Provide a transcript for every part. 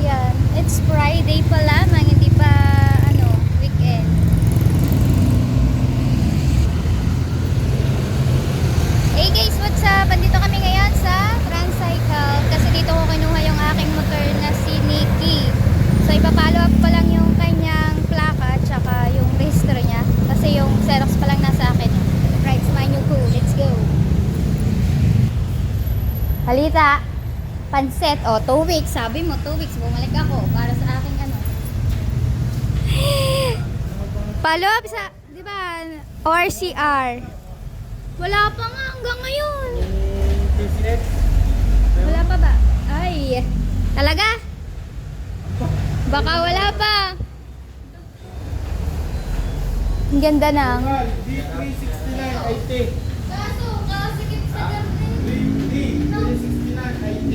Yan. It's Friday pa lamang, hindi pa weekend. Hey guys, what's up? Andito kami ngayon sa Tricycle kasi dito ko kinuha yung aking motor na si Nikki. So ipapalo up ko lang yung kanyang plaka at saka yung registro niya kasi yung Xerox pa lang nasa akin. Right, smile nyo cool. Let's go. Halita. Panset. O, 2 weeks. Sabi mo, 2 weeks. Bumalik ako para sa aking follow up sa, di ba, ORCR. Wala pa nga hanggang ngayon. Wala pa ba? Ay. Talaga? Baka wala pa. Ang ganda ng D369 IT. kaso, kasikip sa garden. D369 IT.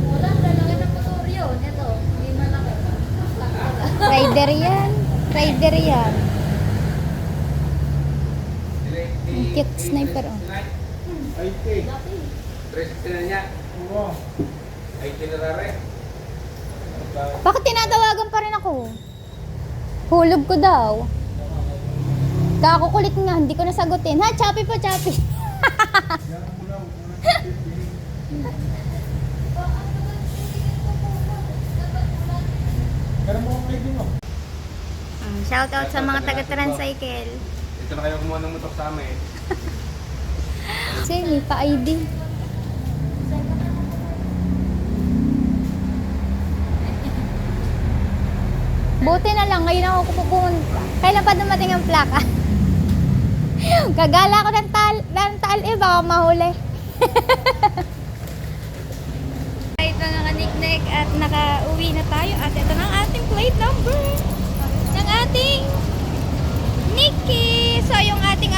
Wala, dalaga ng motor yun. Ito, hindi man ako. Rider yan. Rider yan. Ang cute sniper, oh. IT. 369 niya. Oo. IT na rare. Bakit tinatawagan pa rin ako? Hulog ko daw. Kakukulit nga, hindi ko nasagutin. Ha, chapi po, chapi. Pero mo ang ID mo. Shout out sa mga taga-tricycle. Ito na kayo kumuha ng motor sa amin. Kasi may pa-ID. Buti na lang, ngayon ako pupunta. Kailan pa dumating ang plaka? Gagala ko ng taal baka mahuli. Ito naka-nick-neck at naka-uwi na tayo. At ito na ang ating plate number ng ating Nikki. So yung ating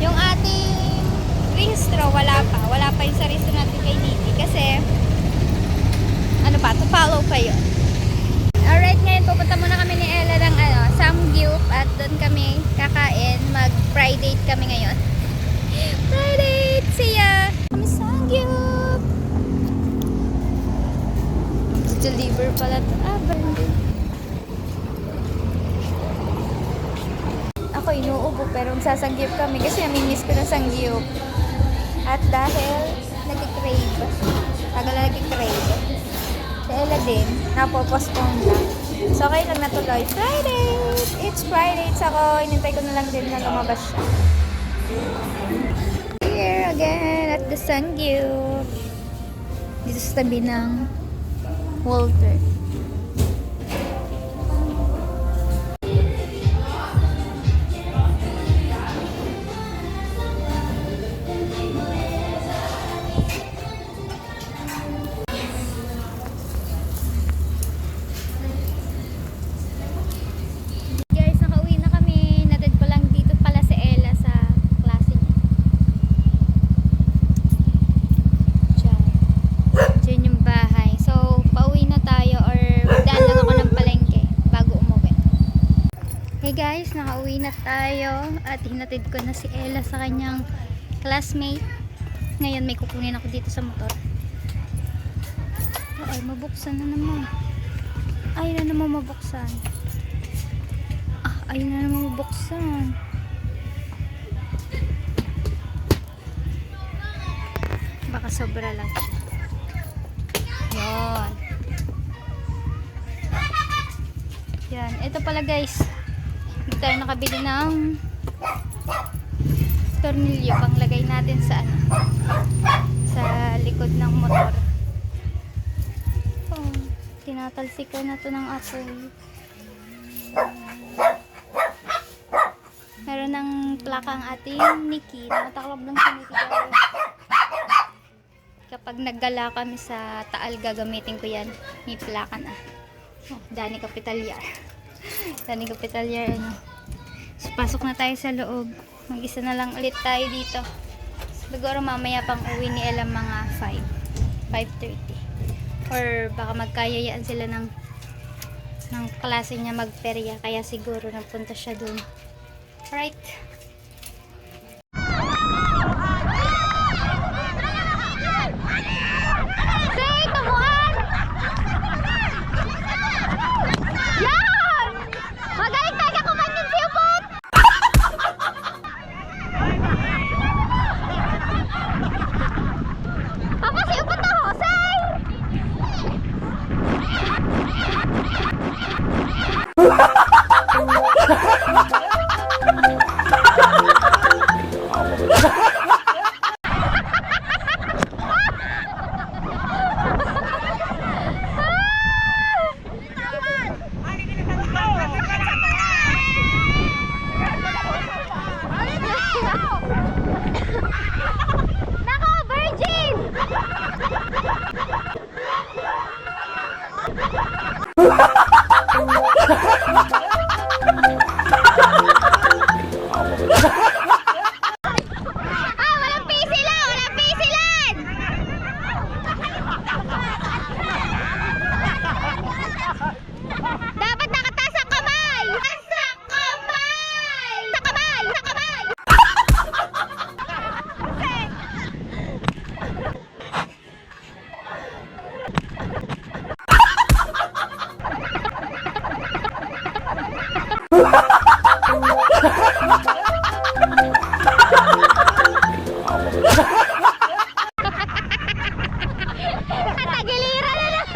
yung ating registro, wala pa. Wala pa yung sa registro natin kay Nikki. Kasi, to follow pa yun. Alright, ngayon pupunta muna kami ni Ella ng Samgyup at doon kami kakain. Mag-Friday kami ngayon. Friday! See ya! Kami Samgyup! Deliver pala ito. Birthday. Ako inuubo pero sasangyup kami kasi namimiss ko na Samgyup. At dahil nag-crave. Tagal na nag-crave. Si Ella din, napopostpone lang. So, okay lang natuloy. Friday! It's Friday. So, ako, inintay ko na lang din na lumabas siya. Here again at the Samgyup. Dito sa tabi ng Walter. Hey guys, nakauwi na tayo at hinatid ko na si Ella sa kanyang classmate. Ngayon may kukunin ako dito sa motor. Ay, mabuksan na naman. Ay na naman mabuksan. Ay na naman mabuksan. Baka sobra lang siya. Yan. Yan, ito pala guys. Hindi tayo nakabili ng tornilyo pang lagay natin sa sa likod ng motor. Oh, tinatalsikan na to ng apoy. Meron ng plaka ang ating Nikki. Nakataklob lang si Nikki. Kapag naggala kami sa Taal, gagamitin ko yan. May plaka na. Oh, Dani Capitalyar. Dani Capitalyar, So, pasok na tayo sa loob. Mag-isa na lang ulit tayo dito. Siguro mamaya pang uwi ni Ella mga 5:30. Or baka magkayayaan sila ng klase niya magperya. Kaya siguro nagpunta siya dun. Right? Nako, virgin! Walang pisilan! Walang pisilan! Dapat nakataas ang kamay! Sa kamay! Sa kamay! Sa kamay! Tagiliran na lang!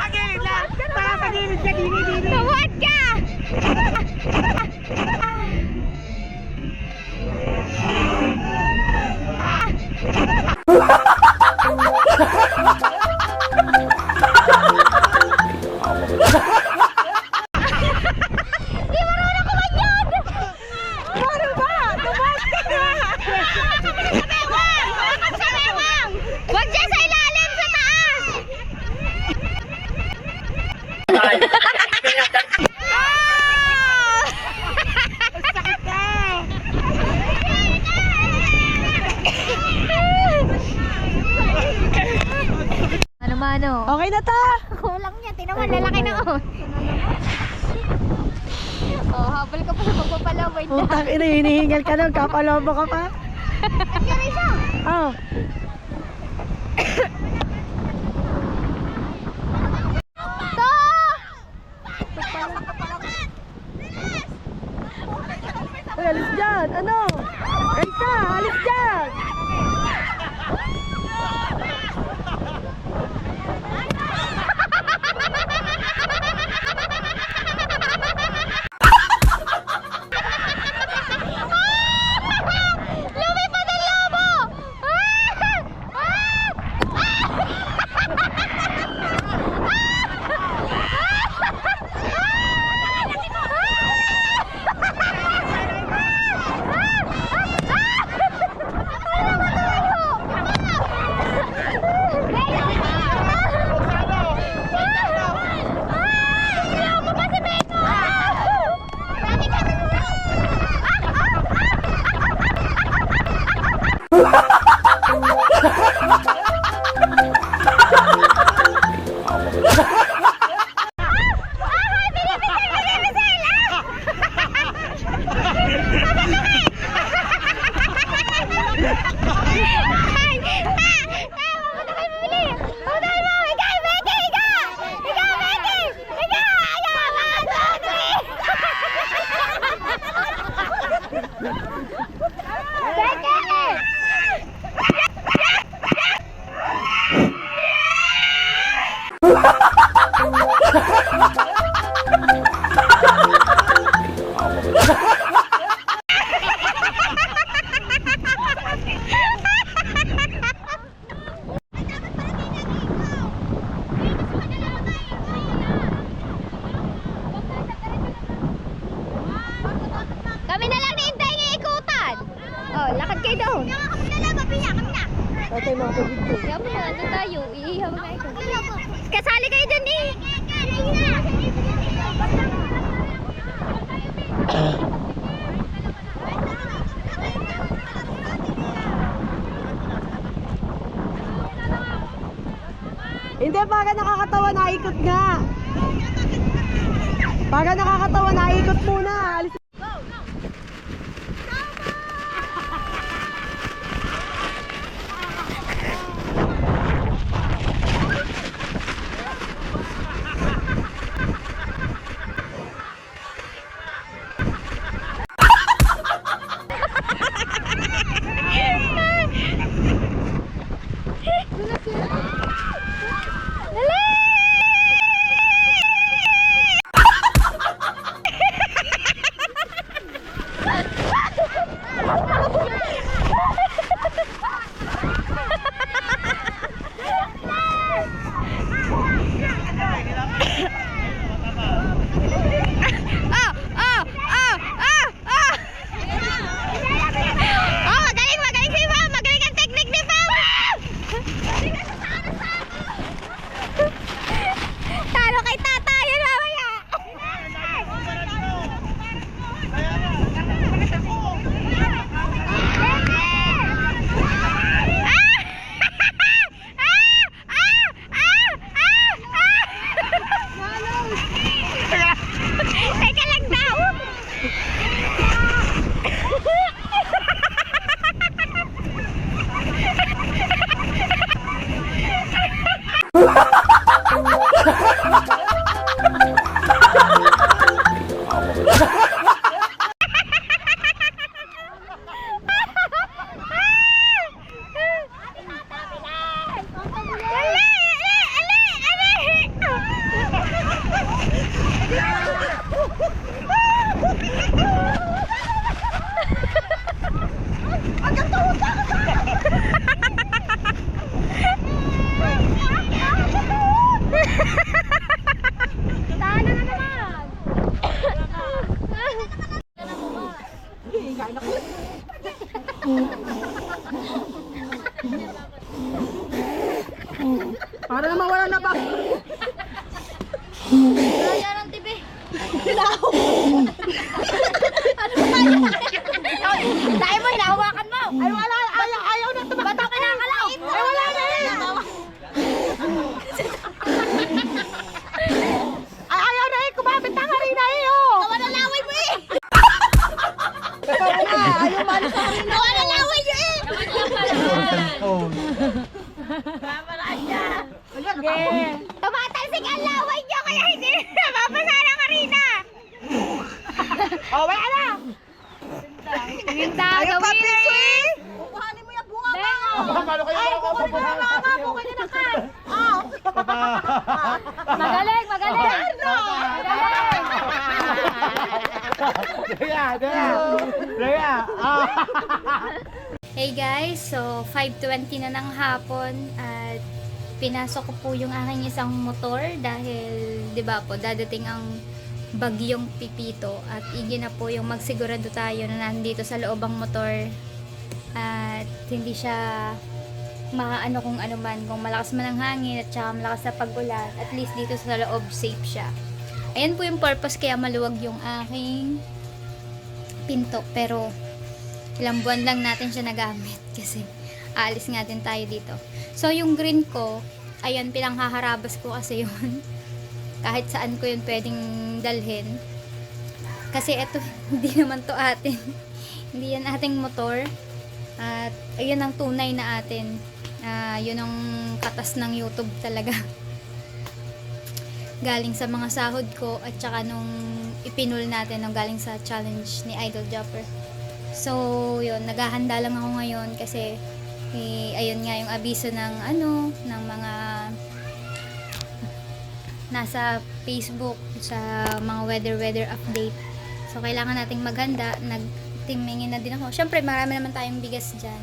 Pagilid lang! Para pagilid ka, dini-dini! Tawad ka! Di marunong kumanyod! Ano ba? Tumad ka na! Hawakan sa bewang! Huwag dyan sa ilalim, sa taas! Sakit ka! Mano-mano. Okay na ta! Kulang niya, tinaman, lalaki na oh. Oh, habol ka pa sa pagpapalaway na. Utang ina, hinihingal ka nun, kapalobo ka pa. At yan isa. Oh. To! Uy, alis dyan! Ano? Elsa, alis dyan! Lumipad ang lobo! Kami na lang nihintay ng ikutan. Oh, lakad kayo doon. Kami na lang, kami na. Okay, mga pabigyo. Kaya mo na, doon tayo. Iihaw na ikaw. Kasali kayo doon eh. Hindi, para nakakatawa, naikot nga. Para nakakatawa, naikot muna. Alis. Hilaw! Dahil mo, hinahawakan mo! Ay, wala! Ayaw na tumakbo! Ba't ako kinakalaw? Ay, wala na eh! Ay, ayaw na eh! Kumapit na nga rin na eh! Oh! Gawa na laway mo eh! Tama na! Ayaw malis na rin na! Gawa na laway nyo eh! Yeah. Tumatalsik ang laway nyo kaya hindi mapasa ng arena! Oh, wala na! Yung gagawin eh! Kuhanin mo yung bunga mo! Paano kayo Ay, mga kukunin mo yung bunga mo! Kukunin na ka! Oh! Magaling, magaling! Daya! Hey guys, so 5:20 na ng hapon at pinasok ko po yung aking isang motor dahil 'di ba po dadating ang bagyong Pipito at igin na po yung magsigurado tayo na nandito sa loob ang motor at hindi siya maano kung ano man, kung malakas man ang hangin at saka malakas na pag-ulan, at least dito sa loob safe siya. Ayan po yung purpose kaya maluwag yung aking pinto, pero ilang buwan lang natin siya nagamit kasi aalis nga din tayo dito. So yung green ko, ayan, pinanghaharabas ko kasi yun. Kahit saan ko yun pwedeng dalhin. Kasi eto, hindi naman to atin. Hindi yan ating motor. At ayun ang tunay na atin. Yun ang katas ng YouTube talaga. Galing sa mga sahod ko at saka nung ipinul natin nung galing sa challenge ni Idol Jumper. So, yun, naghahanda lang ako ngayon kasi ayun nga yung abiso ng ng mga nasa Facebook sa mga weather update. So, kailangan nating maghanda. Nagtimingin na din ako. Syempre, marami naman tayong bigas dyan.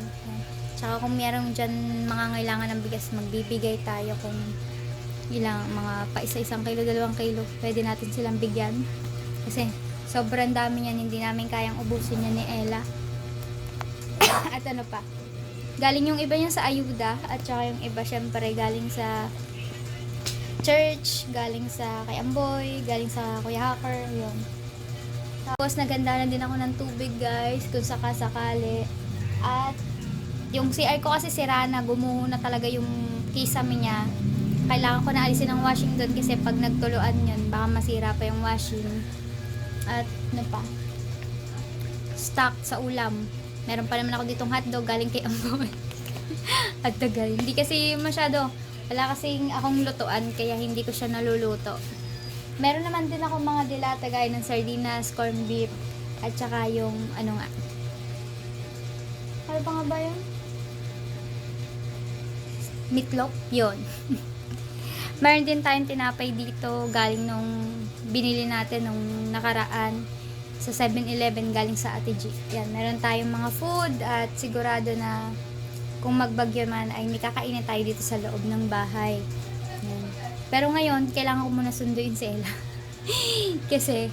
Tsaka kung meron dyan mga kailangan ng bigas, magbibigay tayo kung ilang mga pa isa-isang kilo, 2 kilo. Pwede natin silang bigyan. Kasi sobrang dami yan, hindi namin kayang ubusin yan ni Ella. At ano pa, galing yung iba niya sa ayuda, at saka yung iba syempre galing sa church, galing sa kay Amboy, galing sa Kuya Hacker, yun. Tapos naganda na din ako ng tubig guys, kung sakasakali. At yung CR ko kasi sira na, gumuho na talaga yung kisame niya. Kailangan ko na alisin ang washing doon kasi pag nagtuluan yun, baka masira pa yung washing. At ano pa, stock sa ulam. Meron pa naman ako ditong hotdog galing kay Amboy. At tagal. Hindi kasi masyado, wala kasing akong lutuan kaya hindi ko siya naluluto. Meron naman din ako mga dilata gaya ng sardinas, corned beef, at saka yung ano nga. Ano pa nga ba yun? Meatloaf? Yun. Meron din tayong tinapay dito galing nung binili natin nung nakaraan sa 7-Eleven galing sa Ate G. Yan, meron tayong mga food at sigurado na kung magbagyo man ay may kakainin tayo dito sa loob ng bahay. Yan. Pero ngayon, kailangan ko muna sunduin si Ella. Kasi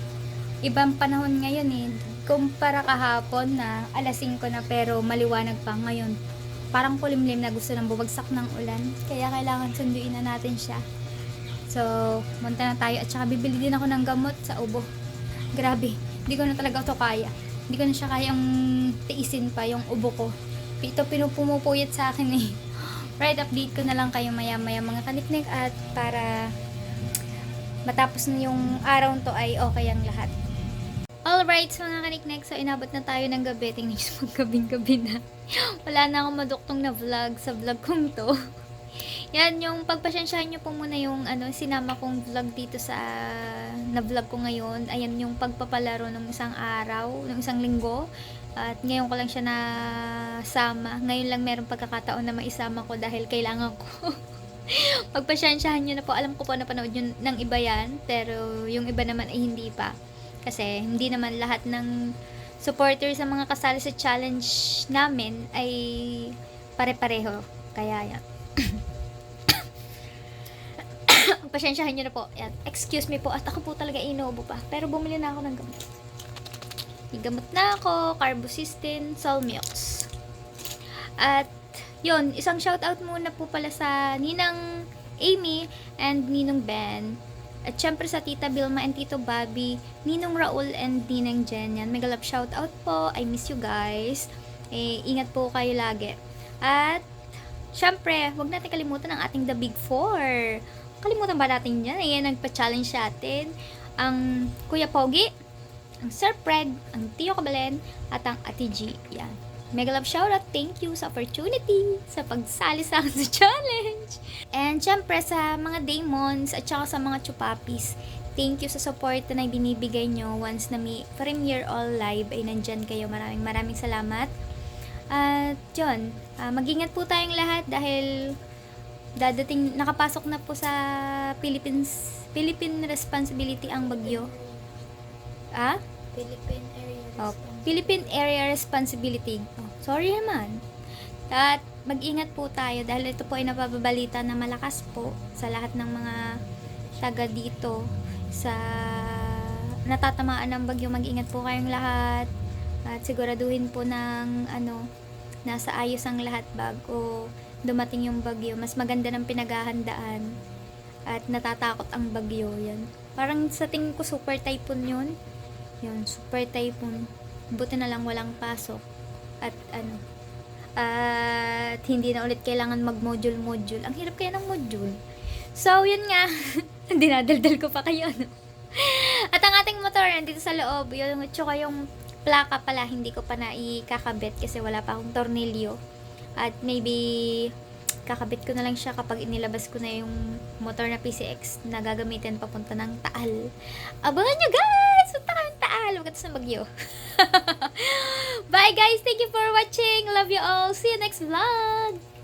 ibang panahon ngayon eh. Kumpara kahapon na alas 5 na pero maliwanag pa ngayon. Parang kulimlim na gusto nang bubagsak ng ulan. Kaya kailangan sunduin na natin siya. So, munta na tayo. At saka bibili din ako ng gamot sa ubo. Grabe. Hindi ko na talaga ito kaya. Hindi ko na siya kayang tiisin pa yung ubo ko. Ito pinupumupuyat sa akin eh. Right, update ko na lang kayo maya-maya mga kaniknik. At para matapos na yung araw to ay okay ang lahat. Alright, so mga kaniknek, so inabot na tayo ng gabi. Tingnan nyo magkabing-gabi na. Wala na akong maduktong na vlog sa vlog kong to. Yan, yung pagpasensyahan nyo po muna yung sinama kong vlog dito sa na-vlog ko ngayon. Ayan yung pagpapalaro ng isang araw, ng isang linggo. At ngayon ko lang siya nasama. Ngayon lang meron pagkakataon na maisama ko dahil kailangan ko. Pagpasensyahan nyo na po. Alam ko po napanood yun ng iba yan. Pero yung iba naman ay hindi pa. Kasi hindi naman lahat ng supporter sa mga kasali sa challenge namin ay pare-pareho. Kaya yan. Pasensyahan nyo na po. Yan. Excuse me po. At ako po talaga inuubo pa. Pero bumili na ako ng gamot. Gamot na ako. Carbocysteine, Solmiox. At yun. Isang shoutout muna po pala sa Ninang Amy and Ninong Ben. At syempre sa Tita Vilma and Tito Bobby, Ninong Raul and Ninang Jen yan. Mega love shout out po. I miss you guys. Ingat po kayo lagi. At syempre, huwag natin kalimutan ang ating The Big Four. Kalimutan ba natin yan? Ayan, nagpa-challenge sa atin. Ang Kuya Pogi, ang Sir Fred, ang Tio Kabalen, at ang Ate G. Yan. Mega love shoutout. Thank you sa opportunity sa pagsali sa akin sa challenge. And syempre sa mga Daemons at saka sa mga Chupapis, thank you sa support na binibigay nyo once na may premiere all live ay nandyan kayo. Maraming salamat. At yun, mag-ingat po tayong lahat dahil nakapasok na po sa Philippine responsibility ang bagyo. Philippine Area Responsibility. Sorry naman. At mag-ingat po tayo dahil ito po ay napapabalita na malakas po sa lahat ng mga taga dito sa natatamaan ng bagyo. Mag-ingat po kayong lahat at siguraduhin po ng nasa ayos ang lahat bago dumating yung bagyo. Mas maganda ng pinaghahandaan at natatakot ang bagyo. Yan. Parang sa tingin ko super typhoon yun. Yun, super typhoon. Buti na lang walang pasok. At at hindi na ulit kailangan mag-module. Ang hirap kaya ng module. So, yun nga. Dinadaldal ko pa kayo, At ang ating motor, nandito sa loob. Yung plaka pala, hindi ko pa na ikakabit kasi wala pa akong tornilyo. At maybe kakabit ko na lang siya kapag inilabas ko na yung motor na PCX na gagamitin papunta ng Taal. Abangan nyo guys! Punta kami ng Taal. Maganda sa bagyo. Bye guys! Thank you for watching. Love you all. See you next vlog!